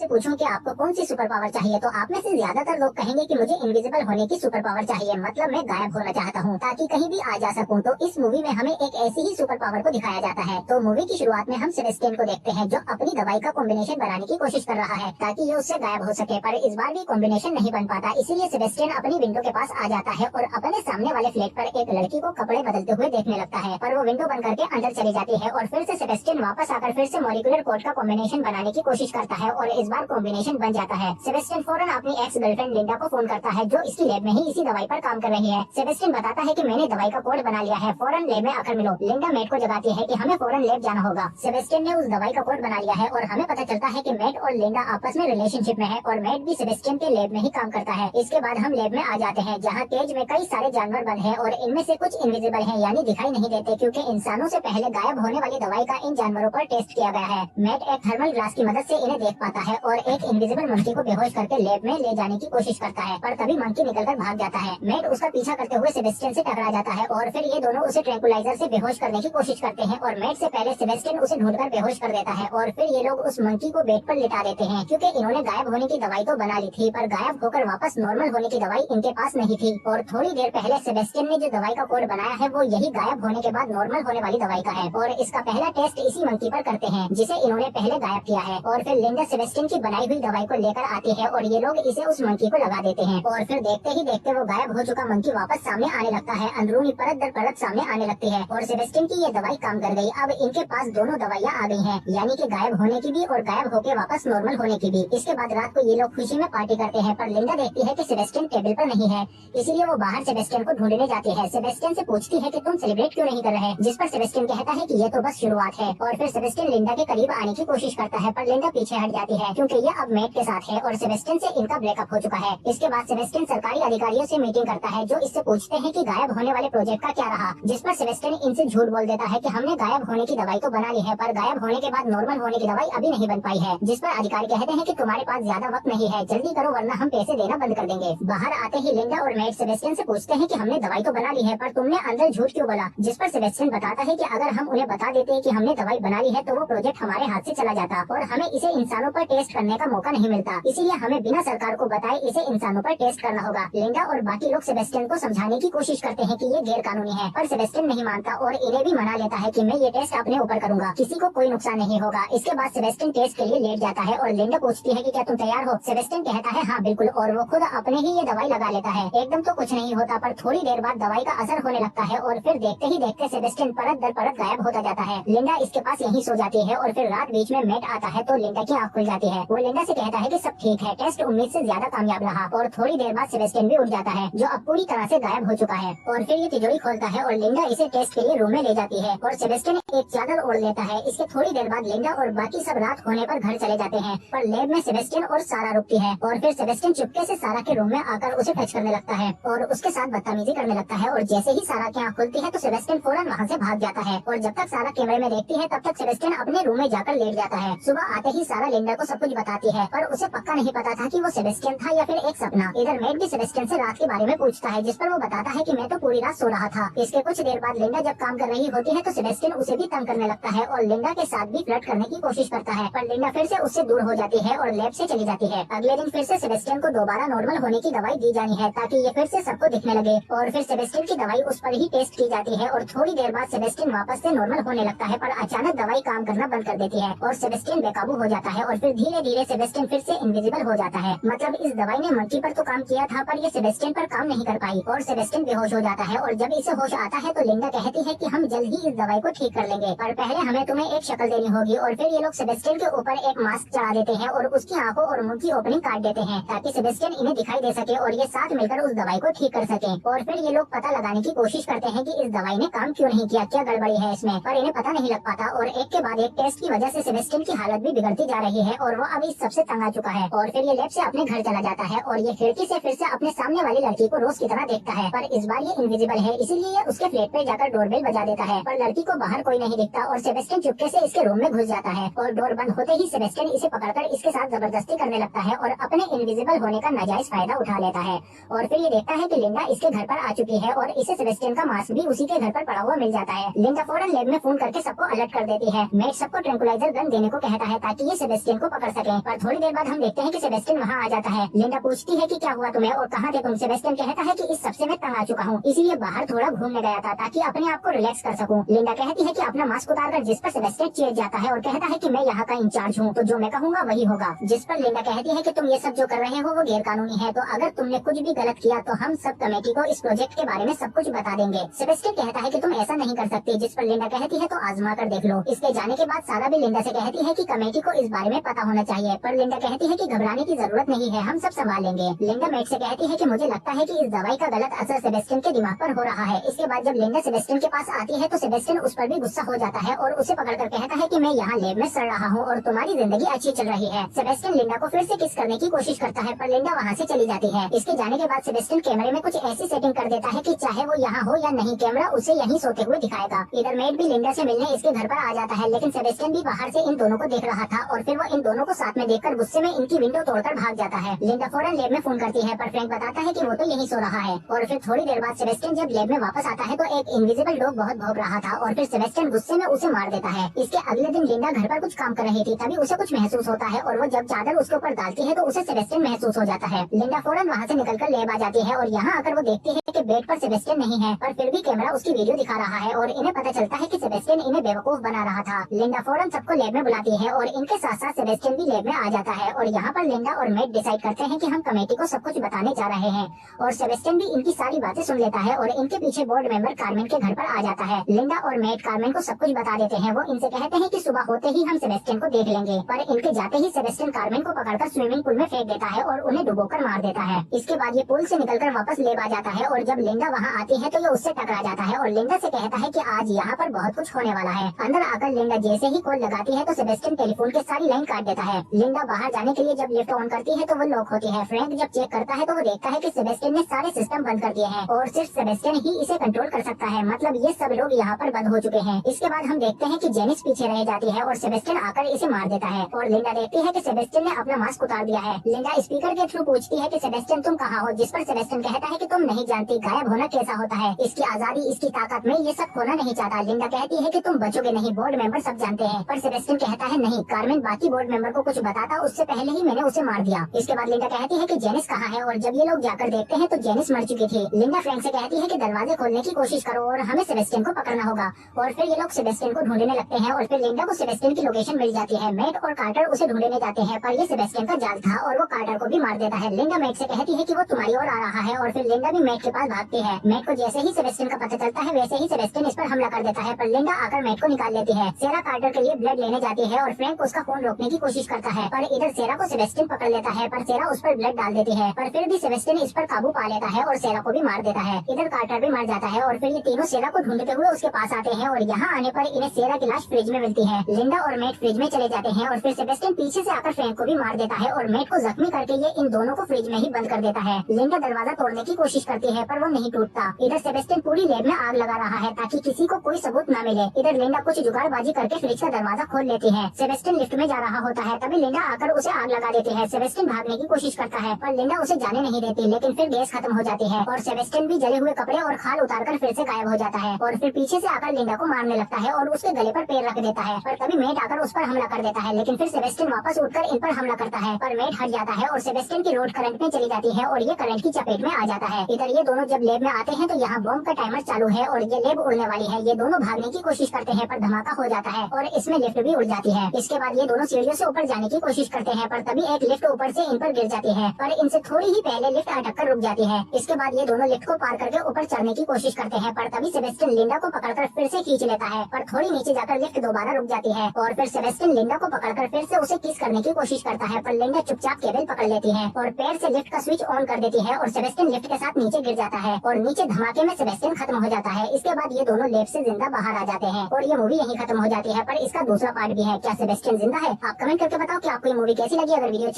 आपसे पूछूं कि आपको कौन सी सुपर पावर चाहिए, तो आप में से ज्यादातर लोग कहेंगे कि मुझे इनविजिबल होने की सुपर पावर चाहिए, मतलब मैं गायब होना चाहता हूं ताकि कहीं भी आ जा सकूं। तो इस मूवी में हमें एक ऐसी ही सुपर पावर को दिखाया जाता है। तो मूवी की शुरुआत में हम सेबेस्टियन को देखते हैं जो अपनी दवाई का कॉम्बिनेशन बनाने की कोशिश कर रहा है ताकि ये उससे गायब हो सके, पर इस बार भी कॉम्बिनेशन नहीं बन पाता। इसीलिए सेबेस्टियन अपनी विंडो के पास आ जाता है और अपने सामने वाले फ्लैट पर एक लड़की को कपड़े बदलते हुए देखने लगता है, पर वो विंडो बंद करके अंदर चली जाती है और फिर से सेबेस्टियन वापस आकर फिर से मॉलिक्यूलर कोड का कॉम्बिनेशन बनाने की कोशिश करता है और इस बार कॉम्बिनेशन बन जाता है। सेबेस्टियन फौरन अपनी एक्स गर्लफ्रेंड लिंडा को फोन करता है जो इसकी लैब में ही इसी दवाई पर काम कर रही है। सेबेस्टियन बताता है कि मैंने दवाई का कोड बना लिया है, फौरन लैब में आकर मिलो। लिंडा मैट को जगाती है कि हमें फौरन लैब जाना होगा। सेबेस्टियन ने उस दवाई का कोड बना लिया है और हमें पता चलता है कि मैट और लिंडा आपस में रिलेशनशिप में है और मैट भी सेबेस्टियन के लैब में ही काम करता है। इसके बाद हम लैब में आ जाते हैं जहाँ केज में कई सारे जानवर बंद हैं और इनमें से कुछ इनविजिबल हैं, यानी दिखाई नहीं देते, क्योंकि इंसानों से पहले गायब होने वाली दवाई का इन जानवरों पर टेस्ट किया गया है। मैट एक थर्मल ग्लास की मदद से इन्हें देख पाता है और एक इनविजिबल मंकी को बेहोश करके लैब में ले जाने की कोशिश करता है, पर तभी मंकी निकलकर भाग जाता है। मैट उसका पीछा करते हुए सेबेस्टियन से टकरा जाता है और फिर ये दोनों उसे ट्रैंकुलाइजर से बेहोश करने की कोशिश करते हैं और मैट से पहले सेबेस्टियन उसे ढूंढकर बेहोश कर देता है और फिर ये लोग उस मंकी को बेड पर लिटा देते हैं, क्योंकि इन्होंने गायब होने की दवाई तो बना ली थी, पर गायब होकर वापस नॉर्मल होने की दवाई इनके पास नहीं थी। और थोड़ी देर पहले सेबेस्टियन ने जो दवाई का कोड बनाया है वो यही गायब होने के बाद नॉर्मल होने वाली दवाई का है और इसका पहला टेस्ट इसी मंकी पर करते हैं जिसे इन्होंने पहले गायब किया है। और फिर लिंडा सेबेस्टियन की बनाई हुई दवाई को लेकर आती है और ये लोग इसे उस मंकी को लगा देते हैं और फिर देखते ही देखते वो गायब हो चुका मंकी वापस सामने आने लगता है। अंदरूनी परत दर परत सामने आने लगती है और सेबेस्टियन की ये दवाई काम कर गई। अब इनके पास दोनों दवाइयाँ आ गई हैं, यानी कि गायब होने की भी और गायब होके वापस नॉर्मल होने की भी। इसके बाद रात को ये लोग खुशी में पार्टी करते हैं, पर लिंडा देखती है कि सेबेस्टियन टेबल पर नहीं है, इसीलिए वो बाहर सेबेस्टियन को ढूंढने जाती है। सेबेस्टियन से पूछती है कि तुम सेलिब्रेट क्यों नहीं कर रहे, जिस पर सेबेस्टियन कहता है कि ये तो बस शुरुआत है। और फिर सेबेस्टियन लिंडा के करीब आने की कोशिश करता है, पर लिंडा पीछे हट जाती है क्योंकि ये अब मैट के साथ है और सेबेस्टियन से इनका ब्रेकअप हो चुका है। इसके बाद सेबेस्टियन सरकारी अधिकारियों से मीटिंग करता है जो इससे पूछते हैं कि गायब होने वाले प्रोजेक्ट का क्या रहा, जिस पर सेबेस्टियन इनसे झूठ बोल देता है कि हमने गायब होने की दवाई तो बना ली है, पर गायब होने के बाद नॉर्मल होने की दवाई अभी नहीं बन पाई है। जिस पर अधिकारी कहते हैं कि तुम्हारे पास ज्यादा वक्त नहीं है, जल्दी करो वरना हम पैसे देना बंद कर देंगे। बाहर आते ही लिंडा और मैट सेबेस्टियन से पूछते हैं कि हमने दवाई तो बना ली है, पर तुमने अंदर झूठ क्यों बोला, जिस पर सेबेस्टियन बताता है कि अगर हम उन्हें बता देते कि हमने दवाई बना ली है तो वो प्रोजेक्ट हमारे हाथ से चला जाता और हमें इसे इंसानों पर टेस्ट करने का मौका नहीं मिलता, इसीलिए हमें बिना सरकार को बताए इसे इंसानों पर टेस्ट करना होगा। लिंडा और बाकी लोग सेबेस्टियन को समझाने की कोशिश करते हैं कि ये गैर कानूनी है, पर सेबेस्टियन नहीं मानता और इन्हें भी मना लेता है कि मैं ये टेस्ट अपने ऊपर करूंगा, किसी को कोई नुकसान नहीं होगा। इसके बाद सेबेस्टियन टेस्ट के लिए लेट जाता है और लिंडा पूछती है कि क्या तुम तैयार हो। सेबेस्टियन कहता है हाँ बिल्कुल, और वो खुद अपने ही ये दवाई लगा लेता है। एकदम तो कुछ नहीं होता, पर थोड़ी देर बाद दवाई का असर होने लगता है और फिर देखते ही देखते सेबेस्टियन परत दर परत गायब होता जाता है। लिंडा इसके पास यहीं सो जाती है और फिर रात बीच में मैट आता है तो लिंडा की आँख खुल जाती है। वो लिंडा से कहता है कि सब ठीक है, टेस्ट उम्मीद से ज्यादा कामयाब रहा। और थोड़ी देर बाद सेबेस्टियन भी उठ जाता है जो अब पूरी तरह से गायब हो चुका है और फिर ये तिजोरी खोलता है और लिंडा इसे टेस्ट के लिए रूम में ले जाती है और सेबेस्टियन एक चादर ओढ़ लेता है। इसके थोड़ी देर बाद लिंडा और बाकी सब रात होने पर घर चले जाते हैं, पर लैब में सेबेस्टियन और सारा रुकती है और फिर सेबेस्टियन चुपके से सारा के रूम में आकर उसे टच करने लगता है और उसके साथ बदतमीजी करने लगता है और जैसे ही सारा की आँख खुलती है तो सेबेस्टियन फौरन वहाँ से भाग जाता है और जब तक सारा कैमरे में देखती है तब तक सेबेस्टियन अपने रूम में जाकर लेट जाता है। सुबह आते ही सारा लिंडा को सब कुछ बताती है, पर उसे पक्का नहीं पता था कि वो सेबेस्टियन था या फिर एक सपना। इधर मैट भी सेबेस्टियन से रात के बारे में पूछता है, जिस पर वो बताता है कि मैं तो पूरी रात सो रहा था। इसके कुछ देर बाद लिंडा जब काम कर रही होती है तो सेबेस्टियन उसे भी तंग करने लगता है और लिंडा के साथ भी फ्लर्ट करने की कोशिश करता है, पर लिंडा फिर से उससे दूर हो जाती है और लैब से चली जाती है। अगले दिन फिर से सेबेस्टियन को दोबारा नॉर्मल होने की दवाई दी जानी है ताकि ये फिर से सबको दिखने लगे और फिर सेबेस्टियन की दवाई उस पर ही टेस्ट की जाती है और थोड़ी देर बाद सेबेस्टियन वापस से नॉर्मल होने लगता है, पर अचानक दवाई काम करना बंद कर देती है और सेबेस्टियन बेकाबू हो जाता है और फिर धीरे धीरे सेबेस्टियन फिर से इनविजिबल हो जाता है। मतलब इस दवाई ने मंकी पर तो काम किया था पर ये सेबेस्टियन पर काम नहीं कर पाई और सेबेस्टियन बेहोश हो जाता है और जब इसे होश आता है तो लिंडा कहती है कि हम जल्द ही इस दवाई को ठीक कर लेंगे, पर पहले हमें तुम्हें एक शक्ल देनी होगी। और फिर ये लोग सेबेस्टियन के ऊपर एक मास्क चढ़ा देते हैं और उसकी आंखों और मुंह की ओपनिंग काट देते हैं ताकि सेबेस्टियन इन्हें दिखाई दे सके और ये साथ मिलकर उस दवाई को ठीक कर सके। और फिर ये लोग पता लगाने की कोशिश करते हैं कि इस दवाई ने काम क्यों नहीं किया, क्या गड़बड़ी है इसमें, पर इन्हें पता नहीं लग पाता और एक के बाद एक टेस्ट की वजह से सेबेस्टियन की हालत भी बिगड़ती जा रही है और वो अब इस सबसे तंग आ चुका है। और फिर ये लैब से अपने घर चला जाता है और ये खिड़की से फिर से अपने सामने वाली लड़की को रोज की तरह देखता है, पर इस बार ये इनविजिबल है इसीलिए ये उसके फ्लैट पे जाकर डोरबेल बजा देता है, पर लड़की को बाहर कोई नहीं दिखता और सेबेस्टियन चुपके से इसके रूम में घुस जाता है और डोर बंद होते ही सेबेस्टियन इसे पकड़कर इसके साथ जबरदस्ती करने लगता है और अपने इनविजिबल होने का नाजायज फायदा उठा लेता है। और फिर ये देखता है कि लिंडा इसके घर पर आ चुकी है और इसे सेबेस्टियन का मास्क भी उसी के घर पर पड़ा हुआ मिल जाता है। लिंडा फौरन लैब में फोन करके सबको अलर्ट कर देती है। मैट सबको ट्रैंकुलाइजर गन देने को कहता है ताकि ये सेबेस्टियन को पकड़ सके। पर थोड़ी देर बाद हम देखते हैं कि सेबेस्टियन वहाँ आ जाता है। लिंडा पूछती है कि क्या हुआ तुम्हें और कहाँ थे तुम। सेबेस्टियन कहता है कि इस सबसे मैं तंग आ चुका हूँ, इसीलिए बाहर थोड़ा घूमने गया था ताकि अपने आप को रिलैक्स कर सकूं। लिंडा कहती है कि अपना मास्क उतारकर जिस पर सेबेस्टियन चिढ़ जाता है और कहता है कि मैं यहाँ का इंचार्ज हूँ, तो जो मैं कहूँगा वही होगा। जिस पर लिंडा कहती है कि तुम ये सब जो कर रहे हो वो गैर कानूनी है, तो अगर तुमने कुछ भी गलत किया तो हम सब कमेटी को इस प्रोजेक्ट के बारे में सब कुछ बता देंगे। सेबेस्टियन कहता है कि तुम ऐसा नहीं कर सकते, जिस पर लिंडा कहती है तो आजमा कर देख लो। इसके जाने के बाद सारा भी लिंडा से कहती है कि कमेटी को इस बारे में पता होना चाहिए, पर लिंडा कहती है कि घबराने की जरूरत नहीं है, हम सब संभाल लेंगे। लिंडा मेट से कहती है कि मुझे लगता है कि इस दवाई का गलत असर सेबेस्टियन के दिमाग पर हो रहा है। इसके बाद जब लिंडा सेबेस्टियन के पास आती है तो सेबेस्टियन उस पर भी गुस्सा हो जाता है और उसे पकड़कर कहता है कि मैं यहाँ लैब में सड़ रहा हूँ और तुम्हारी जिंदगी अच्छी चल रही है। सेबेस्टियन लिंडा को फिर से किस करने की कोशिश करता है, पर लिंडा वहाँ से चली जाती है। इसके जाने के बाद सेबेस्टियन कैमरे में कुछ ऐसी सेटिंग कर देता है कि चाहे वो यहाँ हो या नहीं, कैमरा उसे यहीं सोते हुए दिखाएगा। इधर मेट भी लिंडा से मिलने इसके घर पर आ जाता है, लेकिन सेबेस्टियन भी बाहर से इन दोनों को देख रहा था और फिर वो इन दोनों को साथ में देखकर गुस्से में इनकी विंडो तोड़कर भाग जाता है। लिंडा फौरन लैब में फोन करती है, पर फ्रैंक बताता है कि वो तो यहीं सो रहा है। और फिर थोड़ी देर बाद सेबेस्टियन जब लैब में वापस आता है तो एक इनविजिबल डॉग बहुत भौंक रहा था और फिर सेबेस्टियन गुस्से में उसे मार देता है। इसके अगले दिन लिंडा घर पर कुछ काम कर रही थी, तभी उसे कुछ महसूस होता है और वो जब चादर उसके ऊपर डालती है तो उसे सेबेस्टियन महसूस हो जाता है। लिंडा फौरन वहाँ से निकलकर लैब आ जाती है और यहाँ आकर वो देखती है कि बेड पर सेबेस्टियन नहीं है, पर फिर भी कैमरा उसकी वीडियो दिखा रहा है और इन्हें पता चलता है कि सेबेस्टियन इन्हें बेवकूफ बना रहा था। लिंडा फौरन सबको लैब में बुलाती है और इनके साथ साथ सेबेस्टियन भी लैब में आ जाता है और यहाँ पर लिंडा और मेट डिसाइड करते हैं कि हम कमेटी को सब कुछ बताने जा रहे हैं और सेबेस्टियन भी इनकी सारी बातें सुन लेता है और इनके पीछे बोर्ड मेंबर कार्मेन के घर पर आ जाता है। लिंडा और मेट कार्मेन को सब कुछ बता देते हैं। वो इनसे कहते हैं कि सुबह होते ही हम सेबेस्टियन को देख लेंगे, पर इनके जाते ही सेबेस्टियन कार्मेन को पकड़कर स्विमिंग पूल में फेंक देता है और उन्हें डुबोकर मार देता है। इसके बाद ये पूल से निकलकर वापस लेब आ जाता है और जब लिंडा वहाँ आती है तो ये उससे टकरा जाता है और लिंडा से कहता है कि आज यहाँ पर बहुत कुछ होने वाला है। अंदर आकर लिंडा जैसे ही कॉल लगाती है तो सेबेस्टियन टेलीफोन के सारी लाइन काट देता है। लिंडा बाहर जाने के लिए जब लिफ्ट ऑन करती है तो वो लॉक होती है। फ्रैंक जब चेक करता है तो वो देखता है कि सेबेस्टियन ने सारे सिस्टम बंद कर दिए हैं और सिर्फ सेबेस्टियन ही इसे कंट्रोल कर सकता है, मतलब ये सब लोग यहाँ पर बंद हो चुके हैं। इसके बाद हम देखते हैं कि जेनिस पीछे रह जाती है और सेबेस्टियन आकर इसे मार देता है और लिंडा देखती है कि सेबेस्टियन ने अपना मास्क उतार दिया है। लिंडा स्पीकर के थ्रू पूछती है कि सेबेस्टियन तुम कहाँ हो, जिस पर सेबेस्टियन कहता है कि तुम नहीं जानती गायब होना कैसा होता है, इसकी आजादी इसकी ताकत में ये सब खोना नहीं चाहता। लिंडा कहती है कि तुम बचोगे नहीं, बोर्ड मेंबर सब जानते हैं, पर सेबेस्टियन कहता है नहीं, कार्मेन बाकी बोर्ड मेंबर को कुछ बताता उससे पहले ही मैंने उसे मार दिया। इसके बाद लिंडा कहती है कि जेनिस कहाँ है और जब ये लोग जाकर देखते हैं तो जेनिस मर चुकी थी। लिंडा फ्रैंक से कहती है कि दरवाजे खोलने की कोशिश करो और हमें सेबेस्टियन को पकड़ना होगा और फिर ये लोग सेबेस्टियन को ढूंढने लगते हैं और फिर लिंडा को सेबेस्टियन की लोकेशन मिल जाती है। मेट और कार्टर उसे ढूंढने जाते हैं, पर ये सेबेस्टियन का जाल था और वो कार्टर को भी मार देता है। लिंडा मेट से कहती है कि वो तुम्हारी ओर आ रहा है और फिर लिंडा भी मेट के पास भागती है। मेट को जैसे ही सेबेस्टियन का पता चलता है वैसे ही सेबेस्टियन इस पर हमला कर देता है, पर लिंडा आकर मेट को निकाल लेती है। सेरा कार्टर के लिए ब्लड लेने जाती है और फ्रैंक उसका खून रोकने की कोशिश करता है, पर इधर सेरा को सेबेस्टियन पकड़ लेता है, पर सेरा उस पर ब्लड डाल देती है, पर फिर भी सेबेस्टियन इस पर काबू पा लेता है और सेरा को भी मार देता है। इधर कार्टर भी मर जाता है और फिर ये तीनों सेरा को ढूंढते हुए उसके पास आते हैं और यहाँ आने पर इन्हें सेरा की लाश फ्रिज में मिलती है। लिंडा और मेट फ्रिज में चले जाते हैं और फिर सेबेस्टियन पीछे से आकर फ्रैंक को भी मार देता है और मेट को जख्मी करके ये इन दोनों को फ्रिज में ही बंद कर देता है। लिंडा दरवाजा तोड़ने की कोशिश करती है पर वो नहीं टूटता। इधर सेबेस्टियन पूरी लैब में आग लगा रहा है ताकि किसी को कोई सबूत न मिले। इधर लिंडा कुछ जुगाड़बाजी करके फ्रिज का दरवाजा खोल लेती है। सेबेस्टियन लिफ्ट में जा रहा होता है, तभी लिंडा आकर उसे आग लगा देती है। सेबेस्टियन भागने की कोशिश करता है पर लिंडा उसे जाने नहीं देती, लेकिन फिर गैस खत्म हो जाती है और सेबेस्टियन भी जले हुए कपड़े और खाल उतारकर फिर से गायब हो जाता है और फिर पीछे से आकर लिंडा को मारने लगता है और उसके गले पर पैर रख देता है, पर तभी मेट आकर उस पर हमला कर देता है, लेकिन फिर सेबेस्टियन वापस उठकर इन पर हमला करता है, पर मेट हट जाता है और सेबेस्टियन की रोड करंट में चली जाती है और ये करंट की चपेट में आ जाता है। इधर ये दोनों जब लैब में आते हैं तो यहाँ बॉम्ब का टाइमर चालू है और ये लैब उड़ने वाली है। ये दोनों भागने की कोशिश करते हैं पर धमाका हो जाता है और इसमें लिफ्ट भी उड़ जाती है। इसके बाद ये दोनों सीढ़ियों से ऊपर जाने की कोशिश करते हैं, पर तभी एक लिफ्ट ऊपर से इन पर गिर जाती है, पर इनसे थोड़ी ही पहले लिफ्ट अटक कर रुक जाती है। इसके बाद ये दोनों लिफ्ट को पार करके ऊपर चढ़ने की कोशिश करते हैं, पर तभी सेबेस्टियन लिंडा को पकड़कर फिर से खींच लेता है, पर थोड़ी नीचे जाकर लिफ्ट दोबारा रुक जाती है और फिर सेबेस्टियन लिंडा को पकड़कर फिर से उसे किस करने की कोशिश करता है, पर लिंडा चुपचाप केबल पकड़ लेती है और पैर से लिफ्ट का स्विच ऑन कर देती है और सेबेस्टियन लिफ्ट के साथ नीचे गिर जाता है और नीचे धमाके में सेबेस्टियन खत्म हो जाता है। इसके बाद ये दोनों लैब से जिंदा बाहर आ जाते हैं और ये मूवी यहीं खत्म हो जाती है, पर इसका दूसरा पार्ट भी है। क्या सेबेस्टियन जिंदा है? आप कमेंट करके बताओ कि आपको ये मूवी कैसी लगी। अगर वीडियो अच्छी